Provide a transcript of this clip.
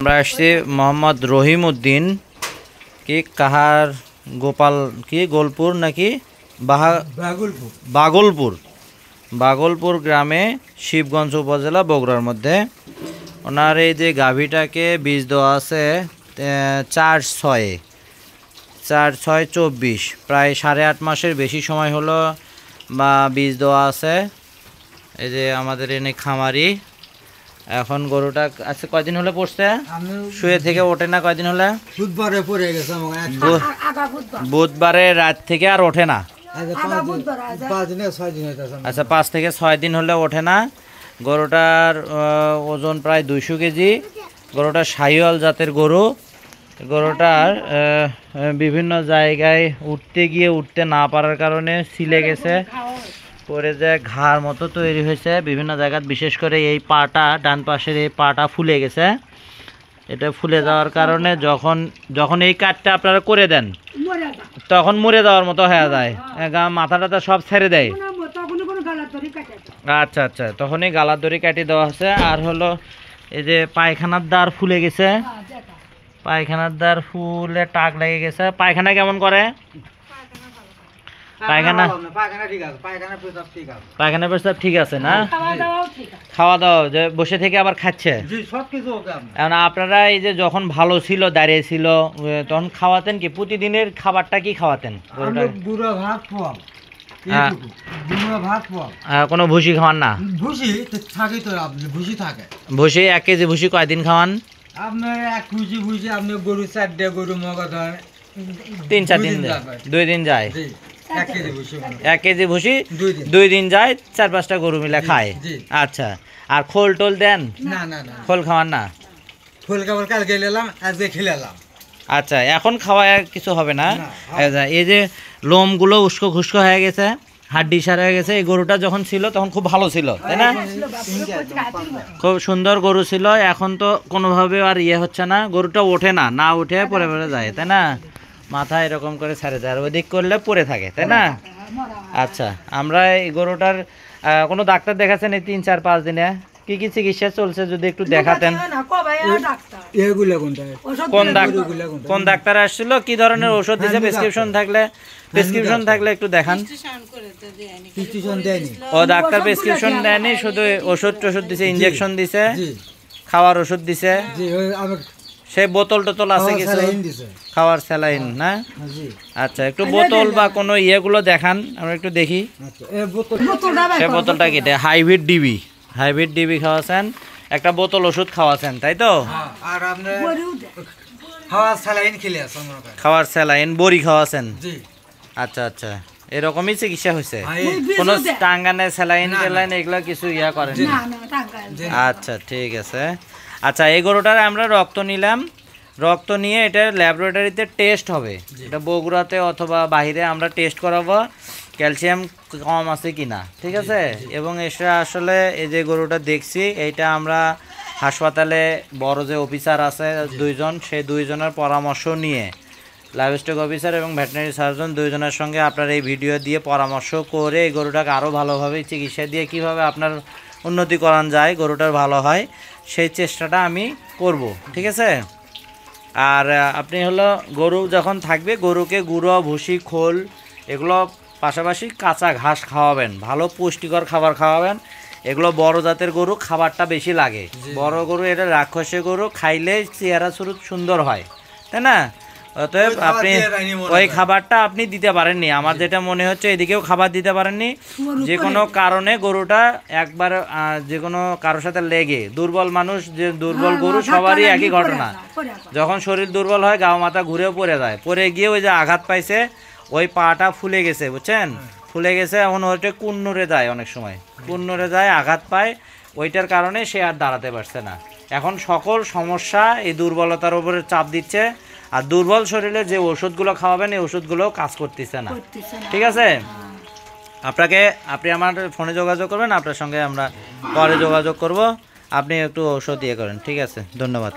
আমরা আসছি মোহাম্মদ রহিম উদ্দিন কি কাহার গোপাল কি গোলপুর নাকি বাগলপুর গ্রামে শিবগঞ্জ উপজেলা বগুড়ার মধ্যে। ওনার এই যে গাভীটাকে বীজ দেওয়া আছে 4/6/24, প্রায় 8.5 মাসের বেশি সময় হলো বা বীজ দেওয়া আছে। এই যে আমাদের এনে খামারি। এখন গরুটা আজকে কয়দিন হলে পড়ছে? শুয়ে থেকে ওঠে না কয়দিন হলে? বুধবারে পড়ে গেছে, বুধবারে রাত থেকে আর ওঠে না। আচ্ছা 5 থেকে 6 দিন হলে ওঠে না। গরুটার ওজন প্রায় 200 কেজি। গরুটা শাহিওয়াল জাতের গরু। গরুটার বিভিন্ন জায়গায় উঠতে না পারার কারণে ছিলে গেছে, পরে যে ঘাড় মতো তৈরি হয়েছে বিভিন্ন জায়গায়, বিশেষ করে এই পাটা, ডান পাশের এই পাটা ফুলে গেছে। এটা ফুলে যাওয়ার কারণে যখন এই কাটটা আপনারা করে দেন তখন মরে যাওয়ার মতো হয়ে যায়, মাথাটা সব ছেড়ে দেয়। আচ্ছা আচ্ছা, তখনই গালার দড়ি কাটিয়ে দেওয়া হচ্ছে। আর হলো এই যে পায়খানার দ্বার ফুলে গেছে, পায়খানার দ্বার ফুলে টাক লেগে গেছে। পায়খানা কেমন করে? পায়খানা প্রস্তাব ঠিক আছে না? খাওয়া দাওয়া যে বসে থেকে আবার খাচ্ছে। আপনারা এই যে যখন ভালো ছিল, দাঁড়িয়ে ছিল, তখন খাওয়াতেন কি? প্রতিদিনের খাবারটা কি খাওয়াতেন? কোনো ভুসি খাওয়ান না? ভুসি 1 কেজি ভুসি কয়দিন খাওয়ান? আপনার 1 কেজি ভুসি আপনি গরু 4টে গরু মগা ধরেন 3-4 দিন যায়, 2 দিন যায়। 1 কেজি ভুসি 2 দিন যায়, 4-5টা গরু মিলে খায়। আচ্ছা, আর খোল টোল দেন? না না না, খোল খাওয়ান না? খোল খাবার কালকে নিলাম, আজকে খেলালাম। আচ্ছা, এখন খাওয়া কিছু হবে না। এই যে লোমগুলো উস্কো খুস্কো হয়ে গেছে, হাড্ডি সার হয়ে গেছে। এই গরুটা যখন ছিল তখন খুব ভালো ছিল, তাই না? খুব সুন্দর গরু ছিল। এখন তো কোনোভাবে আর হচ্ছে না, গরুটা ওঠে না উঠে পরে যায়, তাই না? মাথা এরকম করে ছেড়ে যায়, আর ওদিক করলে পড়ে থাকে, তাই না? আচ্ছা, আমরা এই গরুটার কোনো ডাক্তার দেখাচ্ছেন এই 3-4-5 দিনে? কি কি চিকিৎসা চলছে যদি একটু দেখাতেন। কোন ডাক্তার আসছিল, কি ধরনের ওষুধ দিছে, প্রেসক্রিপশন থাকলে একটু দেখান। ও ডাক্তার প্রেসক্রিপশন দেয়নি, শুধু ওষুধ দিছে, ইনজেকশন দিছে, খাওয়ার ওষুধ দিছে। সেই বোতল টোতল আছে কিছু খাওয়ার, স্যালাইন না? আচ্ছা, একটু বোতল বা কোনো ইয়েগুলো দেখান, আমরা একটু দেখি। সে বোতলটা কেটে হাইব্রিড ডিবি খাওয়াছেন, একটা বোতল ওষুধ খাওয়াছেন, তাই তো? আর আপনি খাওয়ার স্যালাইন বড়ি খাওয়াছেন। আচ্ছা আচ্ছা, এরকমই চিকিৎসা হয়েছে? কোনো টাঙ্গানে স্যালাইন এগুলো কিছু করেন? আচ্ছা ঠিক আছে। আচ্ছা, এই গরুটার আমরা রক্ত নিলাম, রক্ত নিয়ে এটা ল্যাবরেটরিতে টেস্ট হবে। এটা বগুড়াতে অথবা বাইরে আমরা টেস্ট করাবো ক্যালসিয়াম কম আছে কিনা, ঠিক আছে? এবং এটা আসলে এই যে গরুটা দেখছি, এইটা আমরা হাসপাতালে বড় যে অফিসার আছে 2জন, সেই 2জনের পরামর্শ নিয়ে, লাইভস্টক অফিসার এবং ভেটেরিনারি সার্জন 2জনের সঙ্গে আপনার এই ভিডিও দিয়ে পরামর্শ করে এই গরুটাকে আরও ভালোভাবে চিকিৎসা দিয়ে কিভাবে আপনার উন্নতি করান যায়, গরুটার ভালো হয়, সেই চেষ্টাটা আমি করব, ঠিক আছে? আর আপনি হলো গরু যখন থাকবে, গরুকে গুঁড়ো, ভুসি, খোল এগুলো পাশাপাশি কাঁচা ঘাস খাওয়াবেন, ভালো পুষ্টিকর খাবার খাওয়াবেন। এগুলো বড় জাতের গরু, খাবারটা বেশি লাগে। বড় গরু এটা রাক্ষসী গরু, খাইলে চেহারা সুরত সুন্দর হয়, তাই না? অতএব আপনি ওই খাবারটা আপনি দিতে পারেননি, আমার যেটা মনে হচ্ছে এদিকেও খাবার দিতে পারেননি। যে কোনো কারণে গরুটা একবার যে কোনো কারোর সাথে লেগে, দুর্বল মানুষ, যে দুর্বল গরু সবারই একই ঘটনা, যখন শরীর দুর্বল হয় গাও মাথা ঘুরেও পড়ে যায়, পড়ে গিয়ে ওই যে আঘাত পাইছে, ওই পাটা ফুলে গেছে, বুঝছেন? ফুলে গেছে, এখন ওইটা কুন্নরে যায়, অনেক সময় কুন্নরে যায়, আঘাত পায়, ওইটার কারণে সে আর দাঁড়াতে পারছে না। এখন সকল সমস্যা এই দুর্বলতার উপরে চাপ দিচ্ছে, আর দুর্বল শরীরে যে ওষুধগুলো খাওয়াবেন এই ওষুধগুলো কাজ করতেছে না, ঠিক আছে? আপনি আমার ফোনে যোগাযোগ করবেন, আপনার সঙ্গে আমরা পরে যোগাযোগ করব, আপনি একটু ওষুধ করেন, ঠিক আছে? ধন্যবাদ।